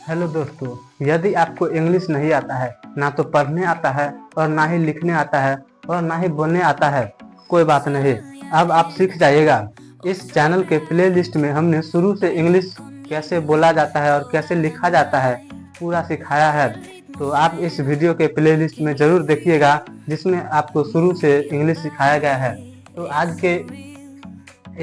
Hello दोस्तों, यदि आपको इंग्लिश नहीं आता है, ना तो पढ़ने आता है और ना ही लिखने आता है और ना ही बोलने आता है, कोई बात नहीं, अब आप सीख जाइएगा। इस चैनल के प्लेलिस्ट में हमने शुरू से इंग्लिश कैसे बोला जाता है और कैसे लिखा जाता है पूरा सिखाया है। तो आप इस वीडियो के प्लेलिस्ट में ज़रूर देखिएगा, जिसमें आपको शुरू से इंग्लिश सिखाया गया है। तो आज के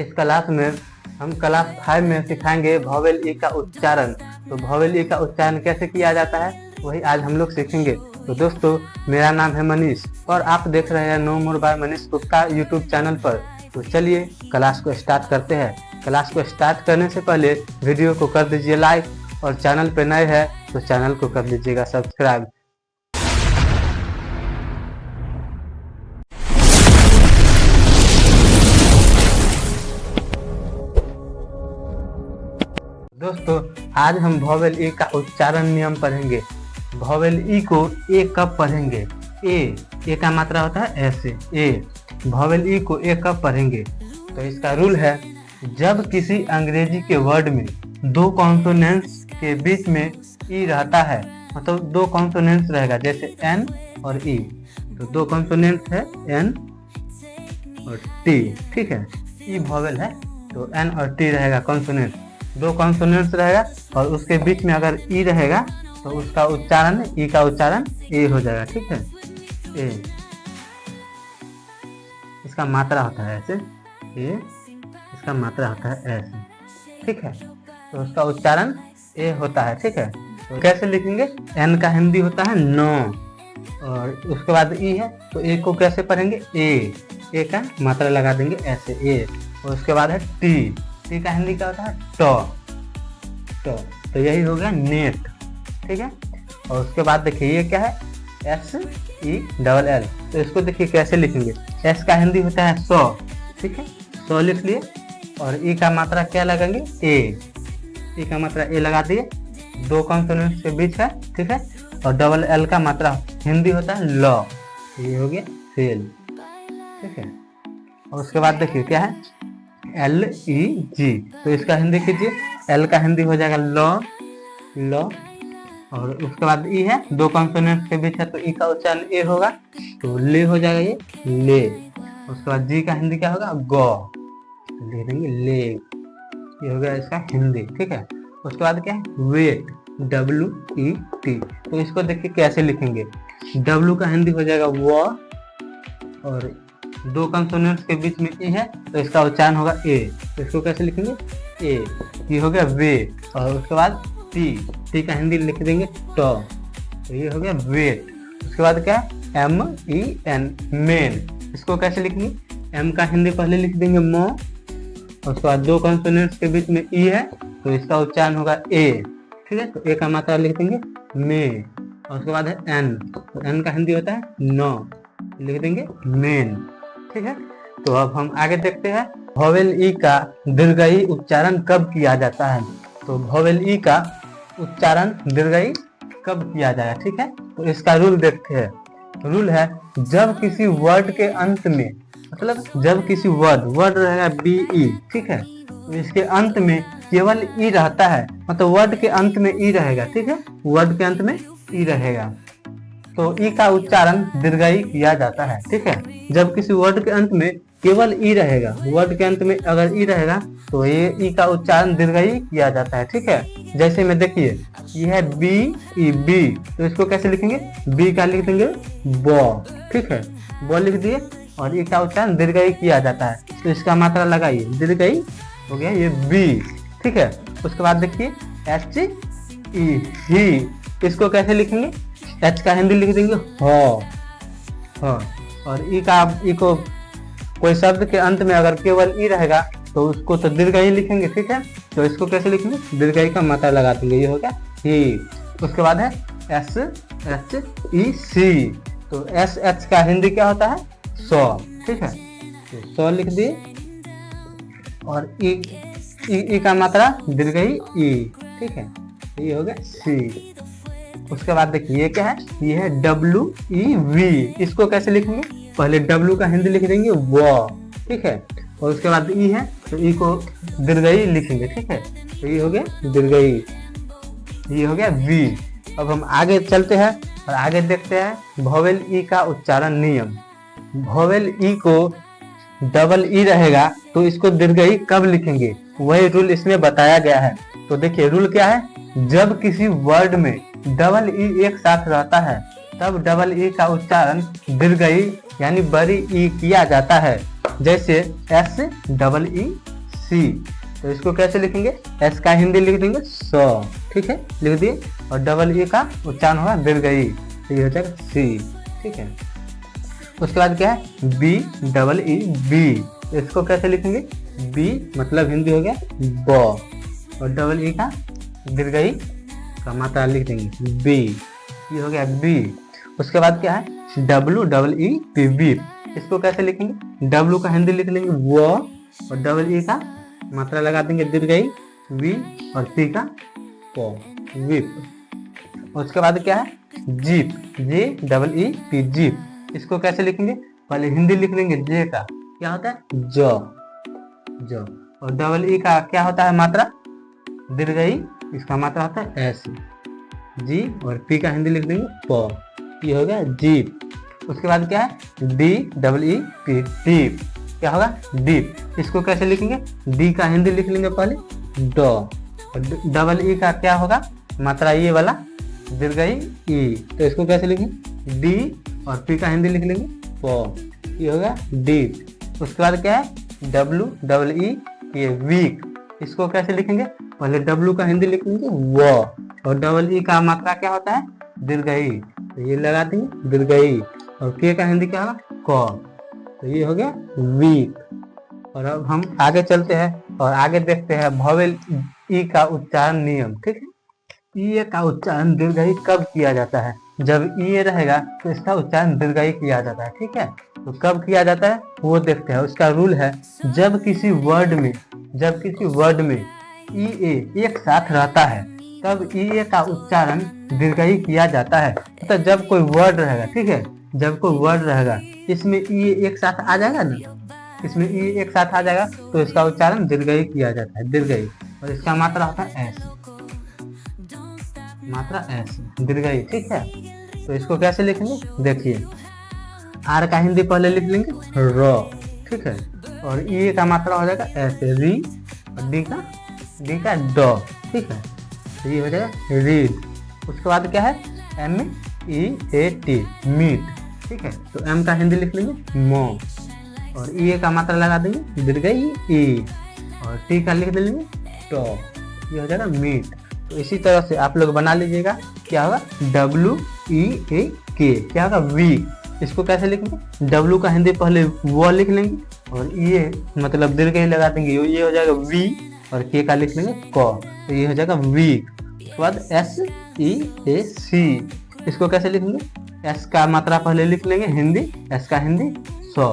इस क्लास में हम क्लास 5 में सिखाएंगे वोवेल ई का उच्चारण। तो वोवेल ई का उच्चारण कैसे किया जाता है वही आज हम लोग सीखेंगे। तो दोस्तों, मेरा नाम है मनीष और आप देख रहे हैं no more by Manish Gupta YouTube channel पर। तो चलिए क्लास को स्टार्ट करते हैं। क्लास को स्टार्ट करने से पहले वीडियो को कर दीजिए लाइक और चैनल पर नए हैं तो चैनल को कर दीजिएगा सब्सक्राइब। दोस्तों, आज हम वोवेल ई का उच्चारण नियम पढ़ेंगे। वोवेल ई को ए कब पढ़ेंगे? ए का मात्रा होता है ऐसे ए। वोवेल ई को ए कब पढ़ेंगे? तो इसका रूल है, जब किसी अंग्रेजी के वर्ड में दो कॉन्सोनेंट्स के बीच में ई रहता है, मतलब दो कॉन्सोनेंट्स रहेगा, जैसे एन और ई। तो दो कॉन्सोनेंट्स है एन और टी, ठीक है। ई वोवेल है तो एन और टी रहेगा कॉन्सोनेंट, दो कॉन्सोनेंट्स रहेगा और उसके बीच में अगर ई रहेगा तो उसका उच्चारण ई का उच्चारण ए हो जाएगा, ठीक है। ए इसका मात्रा होता है ऐसे, ए इसका मात्रा होता है ऐसे, ठीक है। तो उसका उच्चारण ए होता है, ठीक है। तो कैसे लिखेंगे? एन का हिंदी होता है नो और उसके बाद ई है तो ए को कैसे पढ़ेंगे? ए का मात्रा लगा देंगे ऐसे ए। और उसके बाद है टी का हिंदी क्या होता है? टो। तो यही हो गया नेट, ठीक है। और उसके बाद देखिए ये क्या है? SELL। तो इसको देखिए कैसे लिखेंगे? एस का हिंदी होता है सौ, ठीक है, सौ लिख लिए। और ई का मात्रा क्या लगाएंगे? ई का मात्रा ए लगा दिए, दो कॉन्सोनेंट्स के बीच है, ठीक है। और डबल एल का मात्रा हिंदी होता है लॉ, ये हो गया सेल, ठीक है। और उसके बाद देखिए क्या है? LEG। तो इसका हिंदी कीजिए, एल का हिंदी हो जाएगा लॉ। और उसके बाद ई है, दो कॉन्सोनेंट्स के बीच है तो ई का उच्चारण ए होगा, तो ले हो जाएगा ये ले। उसके बाद जी का हिंदी क्या होगा? गो, लिख देंगे ले, ये हो गया इसका हिंदी, ठीक है। उसके बाद क्या है? Wet, WET। तो इसको देखिए कैसे लिखेंगे? W का हिंदी हो जाएगा वो और दो कंसोनेंट्स के बीच में ए है तो इसका उच्चारण होगा ए। तो इसको कैसे लिखेंगे? ए, ये हो गया वे। और उसके बाद टी का हिंदी लिख देंगे टो, तो ये हो गया वेट। उसके बाद क्या है? MEN, main. इसको कैसे लिखेंगे? एम का हिंदी पहले लिख देंगे मो और उसके बाद दो कंसोनेंट्स के बीच में ई है तो इसका उच्चारण होगा ए, ठीक है। तो ए का मात्रा लिख देंगे मे। और उसके बाद है एन, तो एन का हिंदी होता है नो, लिख देंगे मेन, ठीक है। तो अब हम आगे देखते हैं वोवेल ई का दीर्घई उच्चारण कब किया जाता है। तो वोवेल ई का उच्चारण दीर्घई कब किया जाएगा, ठीक है। तो इसका रूल देखते हैं। रूल है, जब किसी वर्ड के अंत में, मतलब जब किसी वर्ड रहेगा BE, ठीक है, तो इसके अंत में केवल ई रहता है, मतलब वर्ड के अंत में ई रहेगा, ठीक है, वर्ड के अंत में ई रहेगा तो ई का उच्चारण दीर्घई किया जाता है, ठीक है। जब किसी वर्ड के अंत में केवल ई रहेगा, वर्ड के अंत में अगर ई रहेगा तो ये ई का उच्चारण दीर्घई किया जाता है, ठीक है। जैसे में देखिए ये है BE, तो इसको कैसे लिखेंगे? बी का लिख देंगे बो, ठीक है, बो लिख दिए और ई का उच्चारण दीर्घई किया जाता है तो इसका मात्रा लगाइए, दीर्घई हो गया ये बी, ठीक है। उसके बाद देखिए HE, ही, इसको कैसे लिखेंगे? एच का हिंदी लिख देंगे हो, और ई को कोई शब्द के अंत में अगर केवल ई रहेगा तो उसको तो दीर्घई लिखेंगे, ठीक है। तो इसको कैसे लिखेंगे? दीर्घई का मात्रा लगा देंगे, ये हो गया ही। उसके बाद है SHEC। तो SH का हिंदी क्या होता है? सौ, ठीक है, तो सौ लिख दिए और ई का मात्रा दीर्घई ई, ठीक है, ये हो गया सी। उसके बाद देखिए ये क्या है? ये है WEV। इसको कैसे लिखेंगे? पहले W का हिंदी लिख देंगे वो, ठीक है, और उसके बाद ई है तो ई को दीर्घई लिखेंगे, ठीक है, तो ये हो गया दीर्घई, ये हो गया वी। अब हम आगे चलते हैं और आगे देखते हैं वोवेल ई का उच्चारण नियम। वोवेल ई को डबल ई रहेगा तो इसको दीर्घ ई कब लिखेंगे, वही रूल इसमें बताया गया है। तो देखिए रूल क्या है, जब किसी वर्ड में डबल ई एक साथ रहता है तब डबल ई का उच्चारण दीर्घ ई यानी बड़ी ई किया जाता है। जैसे एस डबल ई सी, तो इसको कैसे लिखेंगे, एस का हिंदी लिख देंगे सौ, ठीक है, लिख दिए, और डबल ई का उच्चारण होगा दीर्घ ई, तो ये हो जाएगा सी, ठीक है। उसके बाद क्या है, बी डबल ई बी, इसको कैसे लिखेंगे, बी मतलब हिंदी हो गया ब, और डबल ई का दीर्घ ई का मात्रा लिख देंगे बी, ये हो गया बी। उसके बाद क्या है, W double E P beep, इसको कैसे लिखेंगे, डब्लू का हिंदी लिख लेंगे वो, और डबल ई का मात्रा लगा देंगे दीर्घ ई वी, और पी का पो विप। उसके बाद क्या है, जीप जे डबल ई पी जीप, इसको कैसे लिखेंगे, पहले हिंदी लिख लेंगे जे का क्या होता है जो, और डबल ई का क्या होता है मात्रा दीर्घ ई, इसका मात्रा होता है एस, जी, और पी का हिंदी लिख देंगे प, ये हो गया जीप। उसके बाद क्या है, D double E P deep, क्या होगा डीप, इसको कैसे लिखेंगे, डी का हिंदी लिख लेंगे पहले ड, और डबल ई का क्या होगा मात्रा ये वाला दीर्घ ई, तो इसको कैसे लिखेंगे, डी, और पी का हिंदी लिख लेंगे प, ये होगा डीप। उसके बाद क्या है, डब्लू डबल ई ये वीक, इसको कैसे लिखेंगे, पहले डब्लू का हिंदी लिखेंगे वो, और डबल ई का मात्रा क्या होता है दीर्घ ई, तो ये लगा देंगे दीर्घ ई, और के का हिंदी क्या होगा क, तो ये हो गया वीक। और अब हम आगे चलते हैं और आगे देखते हैं वोवेल ई का उच्चारण नियम, ठीक है। ई का उच्चारण दीर्घ ई कब किया जाता है, जब ई रहेगा तो इसका उच्चारण दीर्घ ई किया जाता है, ठीक है। तो कब किया जाता है वो देखते हैं। उसका रूल है, जब किसी वर्ड में ई ए एक साथ रहता है तब ई ए का उच्चारण दीर्घ ई किया जाता है। तो जब कोई वर्ड रहेगा, ठीक है, जब कोई वर्ड रहेगा इसमें ई एक साथ आ जाएगा ना, इसमें ई एक साथ आ जाएगा तो इसका उच्चारण दीर्घ ई किया जाता है, दीर्घ ई, और इसका मात्रा होता है एस, मात्रा एस दीर्घ ई, ठीक है। तो इसको कैसे लिखेंगे, देखिए आर का हिंदी पहले लिख लेंगे र, ठीक है, और ई का मात्रा हो जाएगा एस री, और डी का ड, ठीक है, तो ये हो जाएगा रीड। उसके बाद क्या है, M E A T meat, ठीक है, तो एम का हिंदी लिख लेंगे मो, और ई का मात्रा लगा देंगे दीर्घ ई, और टी का लिख देंगे टो, ये हो जाएगा मीट। तो इसी तरह से आप लोग बना लीजिएगा, क्या होगा डब्लू ई ए के, क्या होगा वी, इसको कैसे लिखेंगे, डब्लू का हिंदी पहले वो लिख लेंगे, और ये मतलब दीर्घ ही लगा देंगे, ये हो जाएगा वी, और के का लिख लेंगे क, तो ये हो जाएगा वीक। उसके बाद एस ई ए सी, इसको कैसे लिखेंगे, एस का मात्रा पहले लिख लेंगे हिंदी, एस का हिंदी 100,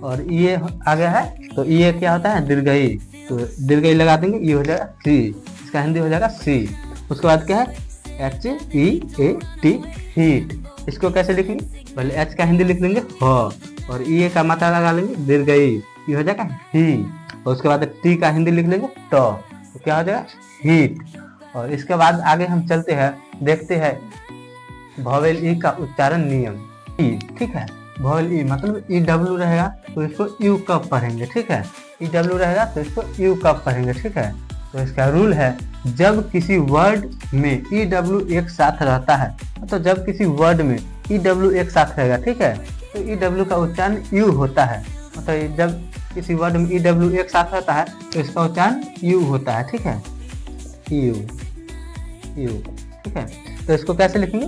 और ये आ गया है तो ये क्या होता है दीर्घ ई, तो दीर्घ ई लगा देंगे, ये हो जाएगा सी, इसका हिंदी हो जाएगा सी। उसके बाद क्या है, H E A T heat, इसको कैसे लिखेंगे, पहले एच का हिंदी लिख लेंगे ह, और ई का मात्रा लगा लेंगे दीर्घ ई, ये हो जाएगा ही, और उसके बाद टी का हिंदी लिख लेंगे ट, तो क्या हो जाएगा हीट। और इसके बाद आगे हम चलते हैं, देखते हैं वोवेल ई का उच्चारण नियम। ई, ठीक है, वोवेल ई मतलब ई डब्ल्यू रहेगा तो इसको यू कब पढ़ेंगे, ठीक है, ई डब्ल्यू रहेगा तो इसको यू कब पढ़ेंगे, ठीक है। तो इसका रूल है, जब किसी वर्ड में ई डब्ल्यू एक साथ रहता है, तो जब किसी वर्ड में ई डब्ल्यू एक साथ रहेगा, ठीक है, तो ई डब्ल्यू का उच्चारण यू होता है, मतलब जब किसी वर्ड में ई डब्ल्यू एक साथ रहता है तो इसका उच्चारण यू होता है, ठीक है, यू, ठीक है। तो इसको कैसे लिखेंगे,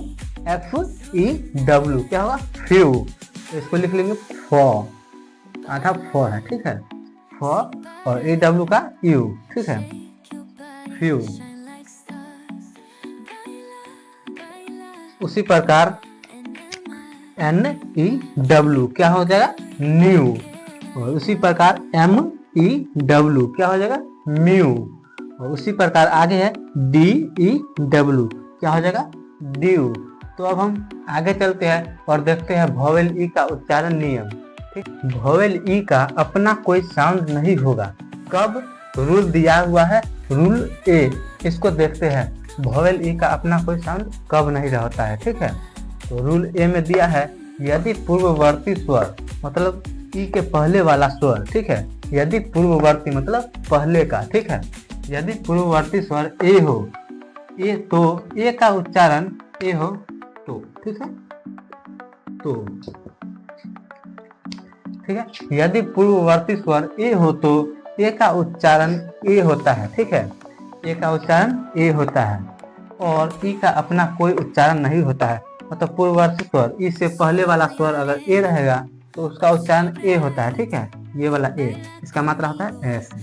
एफ ई डब्ल्यू, क्या होगा फ्यू, तो इसको लिख लेंगे फॉ, आधा फॉ है, ठीक है, फॉ, और ई डब्ल्यू का यू, ठीक है, फ्यू। उसी प्रकार एन ई डब्ल्यू क्या हो जाएगा न्यू, और उसी प्रकार एम ई डब्ल्यू क्या हो जाएगा म्यू, और उसी प्रकार आगे है डी ई डब्ल्यू क्या हो जाएगा ड्यू। तो अब हम आगे चलते हैं और देखते हैं वोवेल ई का उच्चारण नियम, ठीक। वोवेल ई का अपना कोई साउंड नहीं होगा, कब, रूल दिया हुआ है रूल ए, इसको देखते हैं। वॉवेल ई का अपना कोई साउंड कब नहीं होता है, ठीक है। तो रूल ए में दिया है यदि पूर्ववर्ती स्वर मतलब ई के पहले वाला स्वर, ठीक है, यदि पूर्ववर्ती मतलब पहले का, ठीक है, यदि पूर्ववर्ती स्वर ए हो, ए तो ए का उच्चारण ए हो तो, ठीक है, तो, ठीक है, यदि पूर्ववर्ती स्वर ए हो तो ए का उच्चारण ए होता है, ठीक है, ए का उच्चारण ए होता है और ई का अपना कोई उच्चारण नहीं होता है। मतलब पूर्ववर्ती स्वर ई से पहले वाला स्वर अगर ए रहेगा तो उसका उच्चारण ए होता है, ठीक है, ये वाला ए, इसका मात्रा होता है ऐसे,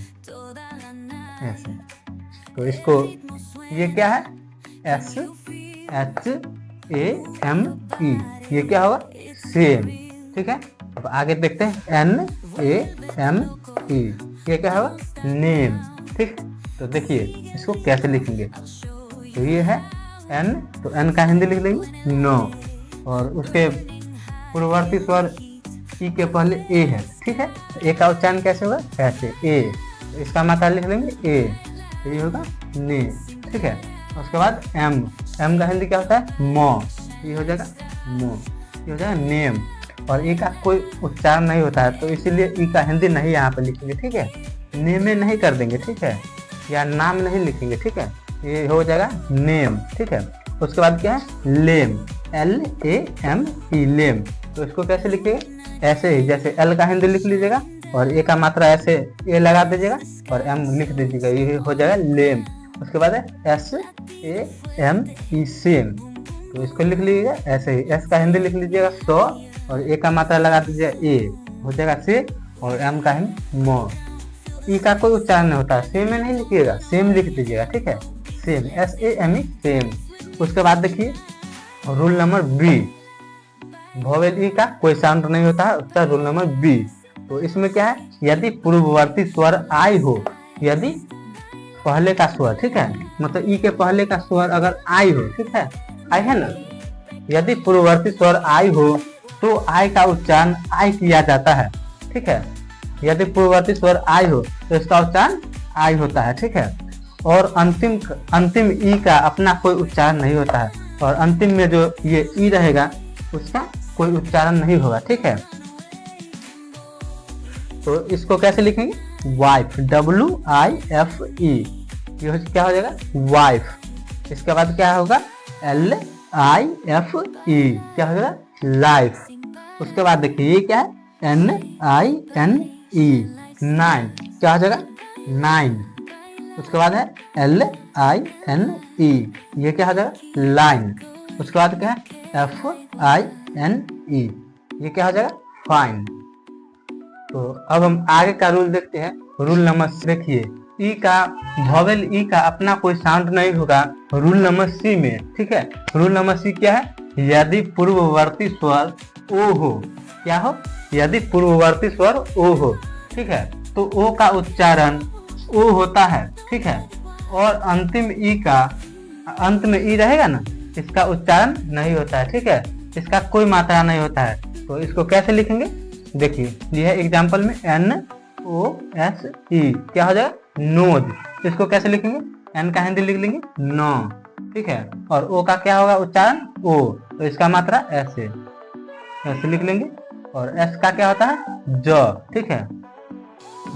ऐसे। तो इसको ये क्या है, S H A M E, ये क्या होगा, सेम, ठीक है। अब आगे देखते हैं एन ए एम ई, ये क्या होगा, नेम, ठीक। तो देखिए इसको कैसे लिखेंगे, तो ये है एन, तो एन का हिंदी लिख लेंगे नो, और उसके पूर्ववर्ती स्वर ई के पहले ए है, ठीक है, ए का उच्चारण कैसे होगा, ऐसे ए, तो इसका मात्रा लिख लेंगे ए, तो ये होगा ने, ठीक है। उसके बाद एम, एम का हिंदी क्या होता है, मो, ये हो जाएगा मो, ये हो जाएगा नेम, और ई का कोई उच्चारण नहीं होता है तो इसीलिए ई का हिंदी नहीं यहाँ पे लिखेंगे, ठीक है, नेमे नहीं कर देंगे, ठीक है, या नाम नहीं लिखेंगे, ठीक है, ये हो जाएगा नेम, ठीक है। उसके बाद क्या है, लेम, एल ए एम ई, लेम, तो इसको कैसे लिखिएगा, ऐसे ही जैसे एल का हिंदी लिख लीजिएगा और ए का मात्रा ऐसे ए लगा दीजिएगा और एम लिख दीजिएगा, ये हो जाएगा लेम। उसके बाद है S A M E, same, तो इसको लिख लीजिएगा ऐसे ही, एस का हिंदी लिख लीजिएगा सो और ए का मात्रा लगा दीजिएगा ए, हो जाएगा से, और एम का हिंदी मो। ई का कोई उच्चारण नहीं होता है, सेम में नहीं लिखिएगा, सेम लिख दीजिएगा, ठीक है, same, S A M E, same. उसके बाद देखिए rule number B, vowel E का कोई साउंड नहीं होता है, उसका रूल नंबर बी। तो इसमें क्या है, यदि पूर्ववर्ती स्वर आई हो, यदि पहले का स्वर, ठीक है, मतलब ई के पहले का स्वर अगर आई हो, ठीक है, आई है ना, यदि पूर्ववर्ती स्वर आई हो तो आई का उच्चारण आई किया जाता है, ठीक है, यदि पूर्ववर्ती स्वर आई हो तो इसका उच्चारण आई होता है, ठीक है, और अंतिम ई का अपना कोई उच्चारण नहीं होता है, और अंतिम में जो ये ई रहेगा उसका कोई उच्चारण नहीं होगा, ठीक है। तो इसको कैसे लिखेंगे, वाइफ, WIFE, ये क्या हो जाएगा, वाइफ। इसके बाद क्या होगा, LIFE, क्या हो जाएगा, लाइफ। उसके बाद देखिए ये क्या है, NINE, नाइन, क्या हो जाएगा, नाइन। उसके बाद है LINE, ये क्या हो जाएगा, लाइन। उसके बाद क्या है, FINE, ये क्या हो जाएगा, फाइन। तो अब हम आगे का रूल देखते हैं, रूल नंबर, देखिए ई का, वोवेल ई का अपना कोई साउंड नहीं होगा रूल नंबर सी में, ठीक है। रूल नंबर सी क्या है, यदि पूर्ववर्ती स्वर ओ हो, क्या हो, यदि पूर्ववर्ती स्वर ओ हो, ठीक है, तो ओ का उच्चारण ओ होता है, ठीक है, और अंतिम ई का, अंत में ई रहेगा ना, इसका उच्चारण नहीं होता है, ठीक है, इसका कोई मात्रा नहीं होता है। तो इसको कैसे लिखेंगे, देखिए यह है एग्जाम्पल में NOSE, क्या हो जाएगा, नोज। इसको कैसे लिखेंगे, एन का हिंदी लिख लेंगे नो, ठीक है, और ओ का क्या होगा उच्चारण ओ, तो इसका मात्रा ऐसे ऐसे लिख लेंगे, और एस का क्या होता है ज, ठीक है,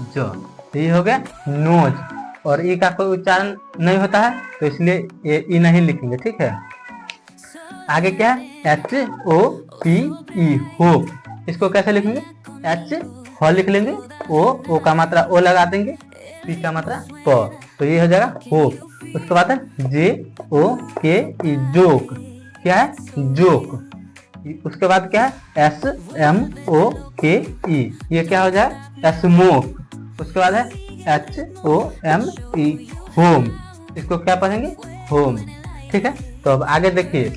ज, ये हो गया नोज, और ई का कोई उच्चारण नहीं होता है तो इसलिए ये ई नहीं लिखेंगे, ठीक है। आगे क्या है, HOPE, होप, इसको कैसे लिखेंगे, H हो लिख लेंगे, ओ का मात्रा ओ लगा देंगे, पी का मात्रा प, तो ये हो जाएगा होप। उसके बाद है JOKE, जोक, क्या है, जोक। उसके बाद क्या है, SMOKE, ये क्या हो जाए, स्मोक। उसके बाद है HOME, होम, इसको क्या पढ़ेंगे, होम, ठीक है। तो अब आगे देखिए,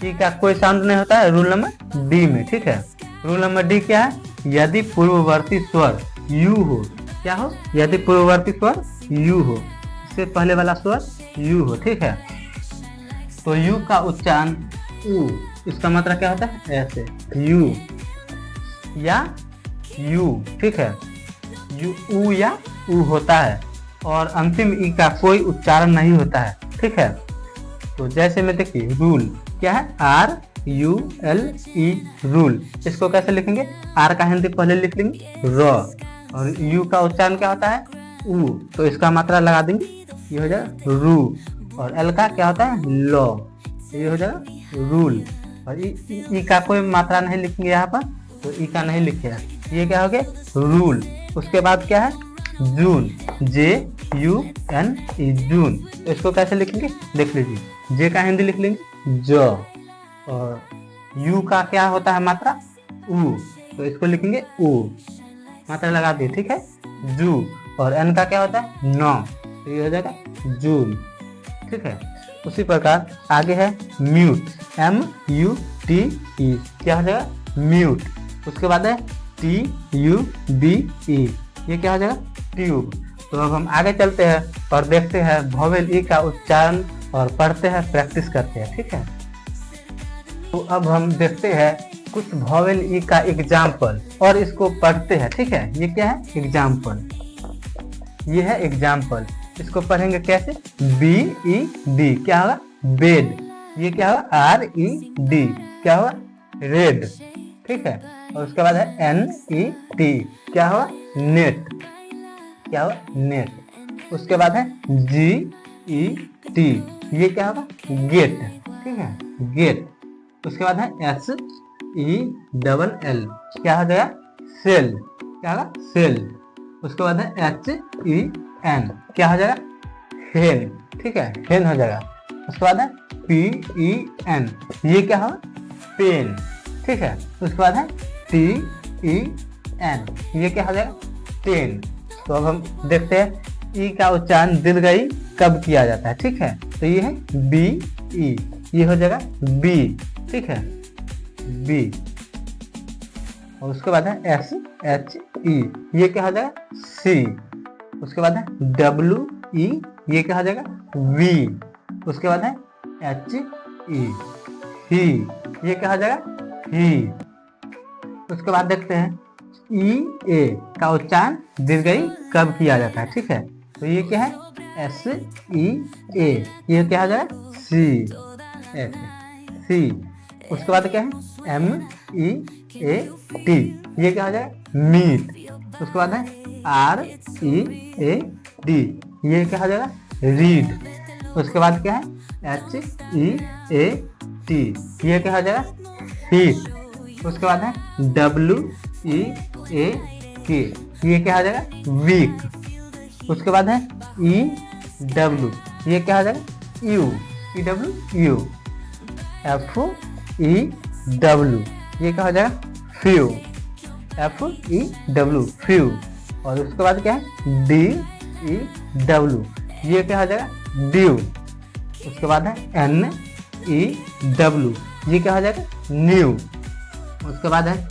ई का कोई साउंड नहीं होता है रूल नंबर डी में, ठीक है। रूल नंबर डी क्या है, यदि पूर्ववर्ती स्वर यू हो, क्या हो, यदि पूर्ववर्ती स्वर यू हो, इससे पहले वाला स्वर यू हो, ठीक है, तो यू का उच्चारण ऊ, इसका मात्रा क्या होता है, ऐसे यू या यू, ठीक है, यू ऊ या ऊ होता है, और अंतिम ई का कोई उच्चारण नहीं होता है, ठीक है। तो जैसे में देखिए रूल क्या है, RULE रूल। इसको कैसे लिखेंगे, R का हिंदी पहले लिख लेंगे र, और U का उच्चारण क्या होता है उ, तो इसका मात्रा लगा देंगे, ये हो जाएगा रू। और L का क्या होता है लो, ये हो जाएगा रूल। और ई का कोई मात्रा नहीं लिखेंगे यहाँ पर, तो ई का नहीं लिखेगा, ये क्या हो गया रूल। उसके बाद क्या है जून, JUNE जून। तो इसको कैसे लिखेंगे देख लीजिए, जे का हिंदी लिख लेंगे ज, और यू का क्या होता है मात्रा उ, तो इसको लिखेंगे उ, मात्रा लगा दिए, ठीक है जू। और एन का क्या होता है न, तो ये हो जाएगा जून, ठीक है। उसी प्रकार आगे है म्यूट, MUTE, क्या हो जाएगा म्यूट। उसके बाद है TUBE, ये क्या हो जाएगा ट्यूब। तो अब हम आगे चलते हैं और देखते हैं वोवेल ई का उच्चारण और पढ़ते हैं, प्रैक्टिस करते हैं, ठीक है। तो अब हम देखते हैं कुछ वोवेल ई का एग्जाम्पल और इसको पढ़ते हैं, ठीक है। ये क्या है एग्जाम्पल, ये है एग्जाम्पल। इसको पढ़ेंगे कैसे, BED क्या होगा बेड, ये क्या होगा RED क्या होगा रेड, ठीक है। और उसके बाद है NET क्या होगा नेट, क्या होगा नेट। उसके बाद है GET, ये क्या होगा गेट, ठीक है गेट। उसके बाद है SELL क्या हो जाएगा सेल, क्या होगा सेल। उसके बाद है HEN क्या हो जाएगा हेन, ठीक है हेन हो जाएगा। उसके बाद है PEN, ये क्या होगा पेन, ठीक है। उसके बाद है TEN, ये क्या हो जाएगा टेन। तो अब हम देखते हैं ई का उच्चारण दीर्घई कब किया जाता है, ठीक है। तो ये है BE, ये हो जाएगा बी, ठीक है बी। और उसके बाद है SHE, ये क्या हो जाएगा सी। उसके बाद है WE, ये क्या हो जाएगा वी। उसके बाद है HE, ही, ये क्या हो जाएगा ही। उसके बाद देखते हैं EA का उच्चारण दीर्घई कब किया जाता है, ठीक है। तो ये क्या है SEA, ये क्या हो जाएगा सी, सी। उसके बाद क्या है MEAT, ये क्या हो जाएगा मीट। उसके बाद है READ, ये क्या हो जाएगा रीड। उसके बाद क्या है HEAT, ये क्या हो जाएगा हीट। उसके बाद है WEAK, ये क्या हो जाएगा वीक। उसके बाद है EW, ये क्या हो जाएगा यू, EW। FEW, ये क्या हो जाएगा फ्यू, FEW फ्यू। और उसके बाद क्या है DEW, ये क्या हो जाएगा ड्यू। उसके बाद है NEW, ये क्या हो जाएगा न्यू। उसके बाद है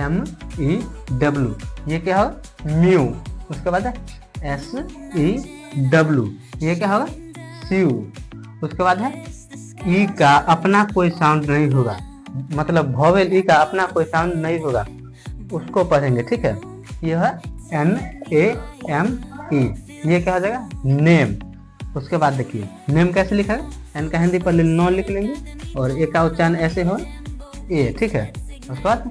MEW, ये क्या होगा म्यू। उसके बाद है SEW, ये क्या होगा स्यू। उसके बाद है ई का अपना कोई साउंड नहीं होगा, मतलब वोवेल ई का अपना कोई साउंड नहीं होगा, उसको पढ़ेंगे, ठीक है। यह है NAME, ये क्या हो जाएगा नेम। उसके बाद देखिए नेम कैसे लिखा है, एन का हिंदी पर नो लिख लेंगे और ए का उच्चारण ऐसे हो ए, ठीक है। उसके बाद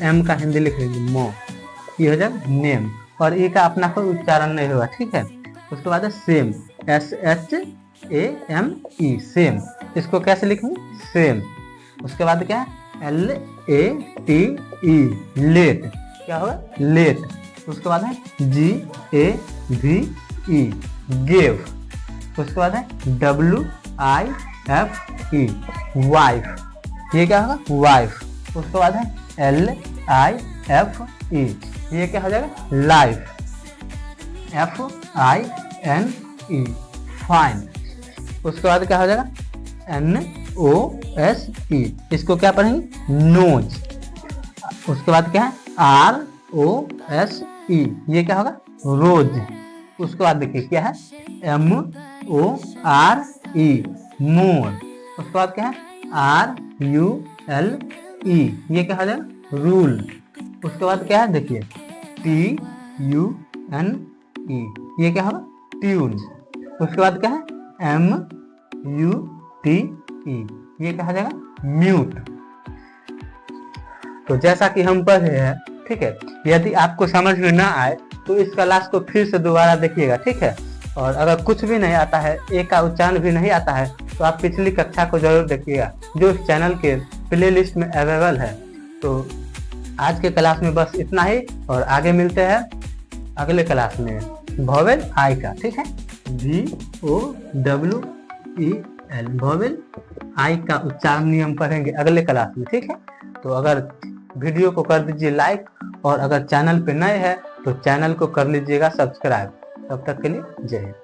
एम का हिंदी लिख लेंगे मो, ये हो जाएगा नेम। और ई का अपना कोई उच्चारण नहीं होगा, ठीक है। उसके बाद है सेम, SHAME सेम, इसको कैसे लिखेंगे सेम। उसके बाद क्या है LATE लेट, क्या होगा लेट। उसके बाद है GAVE गेव। उसके बाद है WIFE वाइफ, ये क्या होगा वाइफ। उसके बाद है LIFE, ये क्या हो जाएगा लाइफ। FINE fine. उसके बाद क्या हो जाएगा NOSE, इसको क्या पढ़ेंगे नोज। उसके बाद क्या है ROSE, ये क्या होगा रोज। उसके बाद देखिए क्या है MORE मोर। उसके बाद क्या है RULE, ये क्या हो जाएगा रूल। उसके बाद क्या है देखिए TUNE, ये क्या होगा ट्यून। उसके बाद क्या है MUT, टी ई, ये कहा जाएगा म्यूट। तो जैसा कि हम पढ़े हैं, ठीक है, यदि आपको समझ में ना आए तो इस क्लास को फिर से दोबारा देखिएगा, ठीक है। और अगर कुछ भी नहीं आता है, ए का उच्चारण भी नहीं आता है, तो आप पिछली कक्षा को जरूर देखिएगा जो इस चैनल के प्ले लिस्ट में अवेलेबल है। तो आज के क्लास में बस इतना ही, और आगे मिलते हैं अगले क्लास में वोवेल आई का, ठीक है, VOWEL वोवेल आई का उच्चारण नियम पढ़ेंगे अगले क्लास में, ठीक है। तो अगर वीडियो को कर दीजिए लाइक, और अगर चैनल पे नए हैं तो चैनल को कर लीजिएगा सब्सक्राइब। तब तक के लिए जय हिंद।